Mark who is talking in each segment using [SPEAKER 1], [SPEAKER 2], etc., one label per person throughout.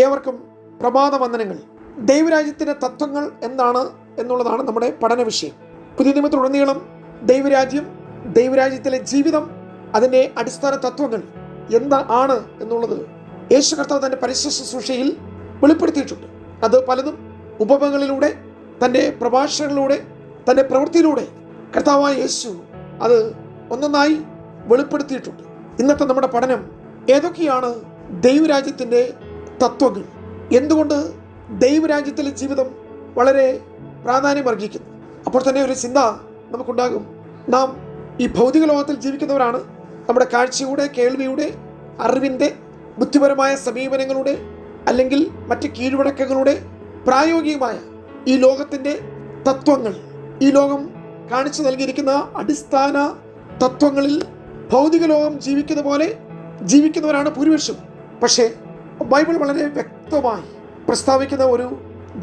[SPEAKER 1] ഏവർക്കും പ്രഭാതവന്ദനങ്ങൾ. ദൈവരാജ്യത്തിൻ്റെ തത്വങ്ങൾ എന്താണ് എന്നുള്ളതാണ് നമ്മുടെ പഠന വിഷയം. പുതിയ നിയമത്തിലുടനീളം ദൈവരാജ്യം, ദൈവരാജ്യത്തിലെ ജീവിതം, അതിൻ്റെ അടിസ്ഥാന തത്വങ്ങൾ എന്താണ് എന്നുള്ളത് യേശു കർത്താവ് തൻ്റെ പരിശുദ്ധ ശുശ്രൂഷയിൽ വെളിപ്പെടുത്തിയിട്ടുണ്ട്. അത് പലതും ഉപമകളിലൂടെ, തൻ്റെ പ്രഭാഷണങ്ങളിലൂടെ, തൻ്റെ പ്രവൃത്തിയിലൂടെ കർത്താവായ യേശു അത് ഒന്നൊന്നായി വെളിപ്പെടുത്തിയിട്ടുണ്ട്. ഇന്നത്തെ നമ്മുടെ പഠനം ഏതൊക്കെയാണ് ദൈവരാജ്യത്തിൻ്റെ തത്വങ്ങൾ, എന്തുകൊണ്ട് ദൈവരാജ്യത്തിലെ ജീവിതം വളരെ പ്രാധാന്യം അർഹിക്കുന്നു. അപ്പോൾ തന്നെ ഒരു ചിന്ത നമുക്കുണ്ടാകും. നാം ഈ ഭൗതിക ലോകത്തിൽ ജീവിക്കുന്നവരാണ്. നമ്മുടെ കാഴ്ചയുടെ, കേൾവിയുടെ, അറിവിൻ്റെ, ബുദ്ധിപരമായ സമീപനങ്ങളുടെ അല്ലെങ്കിൽ മറ്റ് കീഴ്വഴക്കങ്ങളുടെ പ്രായോഗികമായ ഈ ലോകത്തിൻ്റെ തത്വങ്ങൾ, ഈ ലോകം കാണിച്ചു നൽകിയിരിക്കുന്ന അടിസ്ഥാന തത്വങ്ങളിൽ ഭൗതിക ലോകം ജീവിക്കുന്ന പോലെ ജീവിക്കുന്നവരാണ് ഭൂരിപക്ഷം. പക്ഷേ ബൈബിൾ വളരെ വ്യക്തമായി പ്രസ്താവിക്കുന്ന ഒരു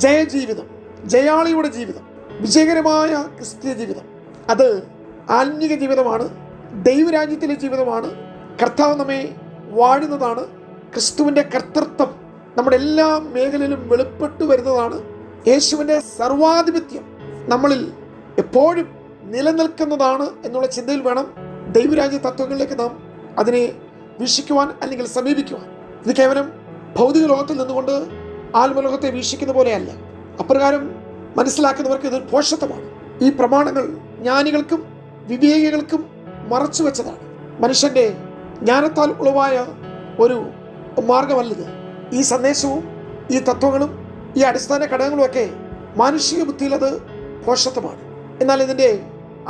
[SPEAKER 1] ജയജീവിതം, ജയാളിയുടെ ജീവിതം, വിജയകരമായ ക്രിസ്തീയ ജീവിതം, അത് ആത്മീക ജീവിതമാണ്, ദൈവരാജ്യത്തിലെ ജീവിതമാണ്. കർത്താവ് നമ്മെ വാഴുന്നതാണ്. ക്രിസ്തുവിൻ്റെ കർത്തൃത്വം നമ്മുടെ എല്ലാ മേഖലയിലും വെളിപ്പെട്ടു വരുന്നതാണ്. യേശുവിൻ്റെ സർവാധിപത്യം നമ്മളിൽ എപ്പോഴും നിലനിൽക്കുന്നതാണ് എന്നുള്ള ചിന്തയിൽ വേണം ദൈവരാജ്യ തത്വങ്ങളിലേക്ക് നാം അതിനെ വീക്ഷിക്കുവാൻ അല്ലെങ്കിൽ സമീപിക്കുവാൻ. ഇത് കേവലം ഭൗതിക ലോകത്തിൽ നിന്നുകൊണ്ട് ആത്മലോകത്തെ വീക്ഷിക്കുന്ന പോലെയല്ല. അപ്രകാരം മനസ്സിലാക്കുന്നവർക്ക് ഇത് പോഷത്വമാണ്. ഈ പ്രമാണങ്ങൾ ജ്ഞാനികൾക്കും വിവേകികൾക്കും മറച്ചു വെച്ചതാണ്. മനുഷ്യൻ്റെ ജ്ഞാനത്താൽ ഉളവായ ഒരു മാർഗമല്ലത്. ഈ സന്ദേശവും ഈ തത്വങ്ങളും ഈ അടിസ്ഥാന ഘടകങ്ങളുമൊക്കെ മാനുഷിക ബുദ്ധിയിൽ അത് പോഷത്വമാണ്. എന്നാൽ ഇതിൻ്റെ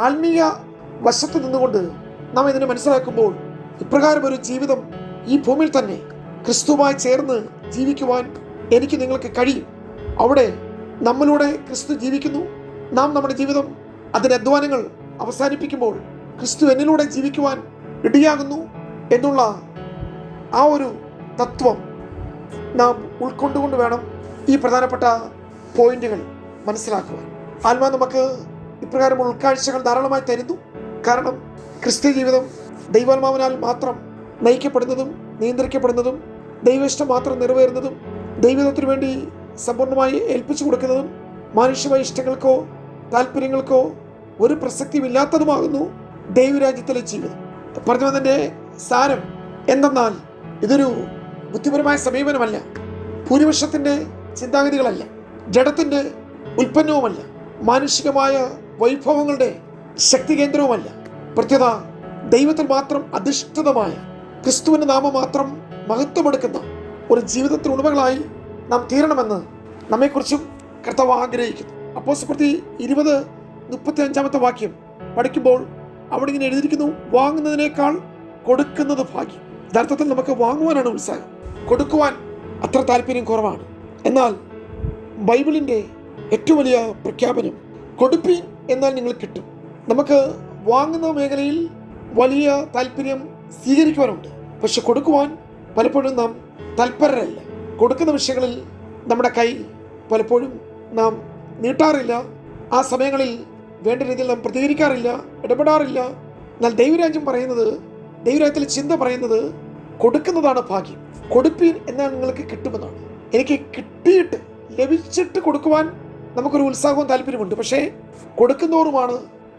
[SPEAKER 1] ആത്മീയ വശത്ത് നിന്നുകൊണ്ട് നാം ഇതിനെ മനസ്സിലാക്കുമ്പോൾ ഇപ്രകാരം ഒരു ജീവിതം ഈ ഭൂമിയിൽ തന്നെ ക്രിസ്തുവുമായി ചേർന്ന് ജീവിക്കുവാൻ എനിക്ക് നിങ്ങൾക്ക് കഴിയും. അവിടെ നമ്മളിലൂടെ ക്രിസ്തു ജീവിക്കുന്നു. നാം നമ്മുടെ ജീവിതം, അതിൻ്റെ അധ്വാനങ്ങൾ അവസാനിപ്പിക്കുമ്പോൾ ക്രിസ്തു എന്നിലൂടെ ജീവിക്കുവാൻ ഇടയാകുന്നു എന്നുള്ള ആ ഒരു തത്വം നാം ഉൾക്കൊണ്ടുകൊണ്ട് വേണം ഈ പ്രധാനപ്പെട്ട പോയിന്റുകൾ മനസ്സിലാക്കുവാൻ. ആത്മാവ് നമുക്ക് ഇപ്രകാരമുള്ള ഉൾക്കാഴ്ചകൾ ധാരാളമായി തരുന്നു. കാരണം ക്രിസ്തീയ ജീവിതം ദൈവാത്മാവിനാൽ മാത്രം നയിക്കപ്പെടുന്നതും നിയന്ത്രിക്കപ്പെടുന്നതും ദൈവഇഷ്ടം മാത്രം നിറവേറുന്നതും ദൈവത്തിനു വേണ്ടി സമ്പൂർണ്ണമായി ഏൽപ്പിച്ചു കൊടുക്കുന്നതും മാനുഷികമായ ഇഷ്ടങ്ങൾക്കോ താല്പര്യങ്ങൾക്കോ ഒരു പ്രസക്തിയുമില്ലാത്തതുമാകുന്നു ദൈവരാജ്യത്തിലെ ജീവിതം. പറഞ്ഞു വന്നതിൻ്റെ സാരം എന്തെന്നാൽ ഇതൊരു ബുദ്ധിപരമായ സമീപനമല്ല, ഭൂരിപക്ഷത്തിൻ്റെ ചിന്താഗതികളല്ല, ജഡത്തിൻ്റെ ഉൽപ്പന്നവുമല്ല, മാനുഷികമായ വൈഭവങ്ങളുടെ ശക്തി കേന്ദ്രവുമല്ല. പ്രത്യേക ദൈവത്തിൽ മാത്രം അധിഷ്ഠിതമായ ക്രിസ്തുവിൻ്റെ നാമം മാത്രം മഹത്വമെടുക്കുന്ന ഒരു ജീവിതത്തിന് ഉടമകളായി നാം തീരണമെന്ന് നമ്മെക്കുറിച്ചും കർത്താവ് ആഗ്രഹിക്കുന്നു. അപ്പോസ്തലപ്രവൃത്തി 20:35 വാക്യം പഠിക്കുമ്പോൾ അവിടെ ഇങ്ങനെ എഴുതിയിരിക്കുന്നു, വാങ്ങുന്നതിനേക്കാൾ കൊടുക്കുന്നത് ഭാഗ്യം. യഥാർത്ഥത്തിൽ നമുക്ക് വാങ്ങുവാനാണ് ഉത്സാഹം, കൊടുക്കുവാൻ അത്ര താല്പര്യം കുറവാണ്. എന്നാൽ ബൈബിളിൻ്റെ ഏറ്റവും വലിയ പ്രഖ്യാപനം, കൊടുപ്പീൻ എന്നാൽ നിങ്ങൾ കിട്ടും. നമുക്ക് വാങ്ങുന്ന മേഖലയിൽ വലിയ താല്പര്യം സ്വീകരിക്കുവാനുണ്ട്, പക്ഷെ കൊടുക്കുവാൻ പലപ്പോഴും നാം തൽപരരല്ല. കൊടുക്കുന്ന വിഷയങ്ങളിൽ നമ്മുടെ കൈ പലപ്പോഴും നാം നീട്ടാറില്ല. ആ സമയങ്ങളിൽ വേണ്ട രീതിയിൽ നാം പ്രതികരിക്കാറില്ല, ഇടപെടാറില്ല. എന്നാൽ ദൈവരാജ്യം പറയുന്നത്, ദൈവരാജ്യത്തിലെ ചിന്ത പറയുന്നത് കൊടുക്കുന്നതാണ് ഭാഗ്യം. കൊടുപ്പീൻ എന്നാൽ നിങ്ങൾക്ക് കിട്ടുമെന്നാണ്. എനിക്ക് കിട്ടിയിട്ട് ലഭിച്ചിട്ട് കൊടുക്കുവാൻ നമുക്കൊരു ഉത്സാഹവും താല്പര്യമുണ്ട്, പക്ഷേ കൊടുക്കുന്നവരുമാണ്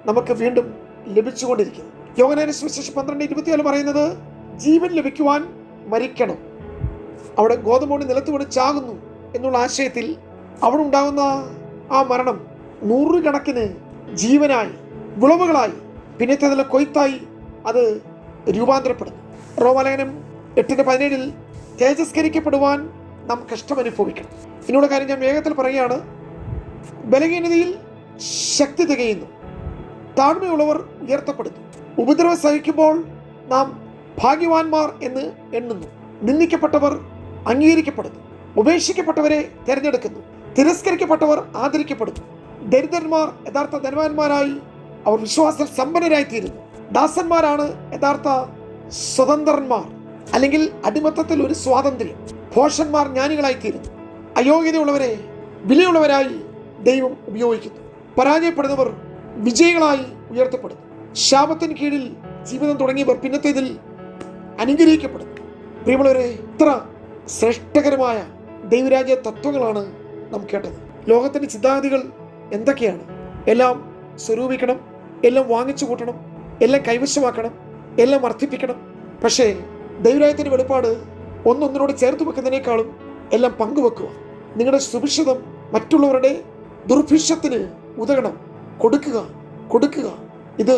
[SPEAKER 1] നമുക്ക് വീണ്ടും ലഭിച്ചുകൊണ്ടിരിക്കുന്നത്. യോഹന്നാന്റെ സുവിശേഷം 12:24 പറയുന്നത്, ജീവൻ ലഭിക്കുവാൻ മരിക്കണം. അവിടെ ഗോതമ്പോണി നിലത്ത് വീണ് ചാകുന്നു എന്നുള്ള ആശയത്തിൽ അവിടെ ഉണ്ടാകുന്ന ആ മരണം നൂറുകണക്കിന് ജീവനായി, വിളവുകളായി, പിന്നത്തേതിലെ കൊയ്ത്തായി അത് രൂപാന്തരപ്പെടുന്നു. റോമാലേഖനം 8:17 തേജസ്കരിക്കപ്പെടുവാൻ നാം കഷ്ടമനുഭവിക്കണം. ഇതിനുള്ള കാര്യം ഞാൻ വേഗത്തിൽ പറയുകയാണ്. ബലഹീനതയിൽ ശക്തി തികയുന്നു, താഴ്മയുള്ളവർ ഉയർത്തപ്പെടുന്നു. ഉപദ്രവം സഹിക്കുമ്പോൾ നാം ഭാഗ്യവാന്മാർ എന്ന് എണ്ണുന്നു. നിന്ദിക്കപ്പെട്ടവർ അംഗീകരിക്കപ്പെടുന്നു, ഉപേക്ഷിക്കപ്പെട്ടവരെ തിരഞ്ഞെടുക്കുന്നു, തിരസ്കരിക്കപ്പെട്ടവർ ആദരിക്കപ്പെടുന്നു. ദരിദ്രന്മാർ യഥാർത്ഥ ധനവാന്മാരായി, അവർ വിശ്വാസത്തിൽ സമ്പന്നരായി തീരുന്നു. ദാസന്മാരാണ് യഥാർത്ഥ സ്വതന്ത്രന്മാർ, അല്ലെങ്കിൽ അടിമത്തത്തിൽ ഒരു സ്വാതന്ത്ര്യം. ഭോഷന്മാർ ജ്ഞാനികളായി തീരുന്നു. അയോഗ്യതയുള്ളവരെ വിലയുള്ളവരായി ദൈവം ഉപയോഗിക്കുന്നു. പരാജയപ്പെടുന്നവർ വിജയികളായി ഉയർത്തപ്പെടുന്നു. ശാപത്തിന് കീഴിൽ ജീവിതം തുടങ്ങിയവർ പിന്നത്തേതിൽ അനുഗ്രഹിക്കപ്പെടുന്നു. പ്രിയമുള്ളവരെ, ഇത്ര ശ്രേഷ്ഠകരമായ ദൈവരാജ്യ തത്വങ്ങളാണ് നാം കേട്ടത്. ലോകത്തിൻ്റെ ചിന്താഗതികൾ എന്തൊക്കെയാണ്? എല്ലാം സ്വരൂപിക്കണം, എല്ലാം വാങ്ങിച്ചു കൂട്ടണം, എല്ലാം കൈവശമാക്കണം, എല്ലാം വർദ്ധിപ്പിക്കണം. പക്ഷേ ദൈവരാജ്യത്തിൻ്റെ വെളിപ്പാട് ഒന്നൊന്നിനോട് ചേർത്ത് വെക്കുന്നതിനേക്കാളും എല്ലാം പങ്കുവെക്കുക. നിങ്ങളുടെ സുഭിക്ഷതം മറ്റുള്ളവരുടെ ദുർഭിക്ഷത്തിന് ഉതകണം. കൊടുക്കുക. ഇത്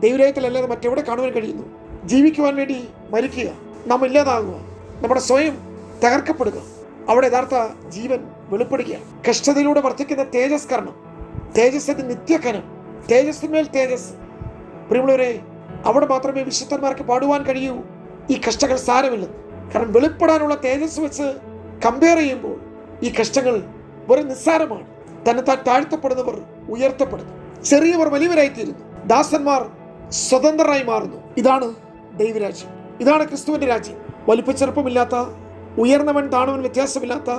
[SPEAKER 1] ദൈവരാജ്യത്തിലല്ലാതെ മറ്റെവിടെ കാണുവാൻ കഴിയുന്നു? ജീവിക്കുവാൻ വേണ്ടി മരിക്കുക, നാം ഇല്ലാതാകുക, നമ്മുടെ സ്വയം തകർക്കപ്പെടുക. അവിടെ യഥാർത്ഥ ജീവൻ വെളിപ്പെടുക. കഷ്ടതയിലൂടെ വർദ്ധിക്കുന്ന തേജസ്കരണം, തേജസ്സിന്റെ നിത്യകനം, തേജസ്സിന്മേൽ തേജസ്. പ്രിയമുള്ളവരെ, അവിടെ മാത്രമേ വിശുദ്ധന്മാർക്ക് പാടുവാൻ കഴിയൂ ഈ കഷ്ടങ്ങൾ സാരമില്ലെന്ന്. കാരണം വെളിപ്പെടാനുള്ള തേജസ് വെച്ച് കമ്പയർ ചെയ്യുമ്പോൾ ഈ കഷ്ടങ്ങൾ വെറും നിസ്സാരമാണ്. തന്നെത്താൻ താഴ്ത്തപ്പെടുന്നവർ ഉയർത്തപ്പെടുന്നു, ചെറിയവർ വലിയവരായിത്തീരുന്നു, ദാസന്മാർ സ്വതന്ത്രരായി മാറുന്നു. ഇതാണ് ദൈവരാജ്യം, ഇതാണ് ക്രിസ്തുവിന്റെ രാജ്യം. വലിപ്പച്ചെറുപ്പമില്ലാത്ത, ഉയർന്നവൻ താണവൻ വ്യത്യാസമില്ലാത്ത,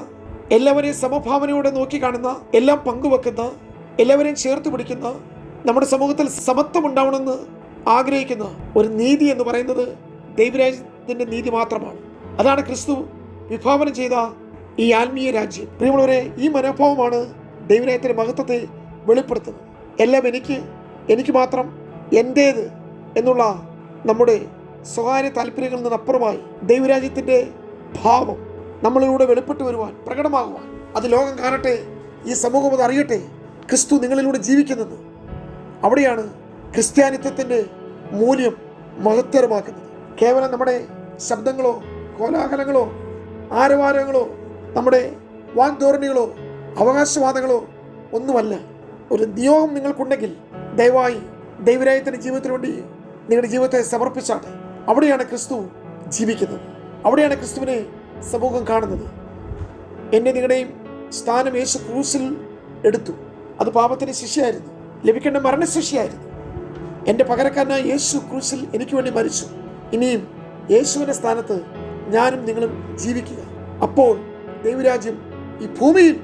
[SPEAKER 1] എല്ലാവരെയും സമഭാവനയോടെ നോക്കി കാണുന്ന, എല്ലാം പങ്കുവെക്കുന്ന, എല്ലാവരെയും ചേർത്ത് പിടിക്കുന്ന, നമ്മുടെ സമൂഹത്തിൽ സമത്വം ഉണ്ടാവണമെന്ന് ആഗ്രഹിക്കുന്ന ഒരു നീതി എന്ന് പറയുന്നത് ദൈവരാജ്യത്തിന്റെ നീതി മാത്രമാണ്. അതാണ് ക്രിസ്തു വിഭാവനം ചെയ്ത ഈ ആത്മീയ രാജ്യം. പ്രിയമുള്ളവരെ, ഈ മനോഭാവമാണ് ദൈവരാജ്യത്തിന്റെ മഹത്വത്തെ വെളിപ്പെടുത്തുന്നത്. എല്ലാം എനിക്ക് മാത്രം, എൻ്റേത് എന്നുള്ള നമ്മുടെ സ്വകാര്യ താല്പര്യങ്ങളിൽ നിന്നപ്പുറമായി ദൈവരാജ്യത്തിന്റെ ഭാവം നമ്മളിലൂടെ വെളിപ്പെട്ടു വരുവാൻ, പ്രകടമാകുവാൻ, അത് ലോകം കാണട്ടെ, ഈ സമൂഹം അത് അറിയട്ടെ, ക്രിസ്തു നിങ്ങളിലൂടെ ജീവിക്കുന്നെന്ന്. അവിടെയാണ് ക്രിസ്ത്യാനിത്വത്തിന്റെ മൂല്യം മഹത്തരമാക്കുന്നത്. കേവലം നമ്മുടെ ശബ്ദങ്ങളോ കോലാഹലങ്ങളോ ആരവാരങ്ങളോ നമ്മുടെ വാഗ്ധോരണികളോ അവകാശവാദങ്ങളോ ഒന്നുമല്ല. ഒരു നിയോഗം നിങ്ങൾക്കുണ്ടെങ്കിൽ ദയവായി ദൈവരാജ്യത്തിന്റെ ജീവിതത്തിന് വേണ്ടി നിങ്ങളുടെ ജീവിതത്തെ സമർപ്പിച്ചാട്ടെ. അവിടെയാണ് ക്രിസ്തു ജീവിക്കുന്നത്, അവിടെയാണ് ക്രിസ്തുവിനെ സമൂഹം കാണുന്നത്. എന്നെ നിങ്ങളുടെയും സ്ഥാനം യേശു ക്രൂസിൽ എടുത്തു. അത് പാപത്തിന് ശിക്ഷയായിരുന്നു, ലഭിക്കേണ്ട മരണശിക്ഷയായിരുന്നു. എൻ്റെ പകരക്കാരനായ യേശു ക്രൂസിൽ എനിക്ക് വേണ്ടി മരിച്ചു. ഇനിയും യേശുവിൻ്റെ സ്ഥാനത്ത് ഞാനും നിങ്ങളും ജീവിക്കുക. അപ്പോൾ ദൈവരാജ്യം ഈ ഭൂമിയിൽ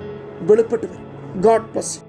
[SPEAKER 1] വെളിപ്പെട്ടു വരും. God bless you.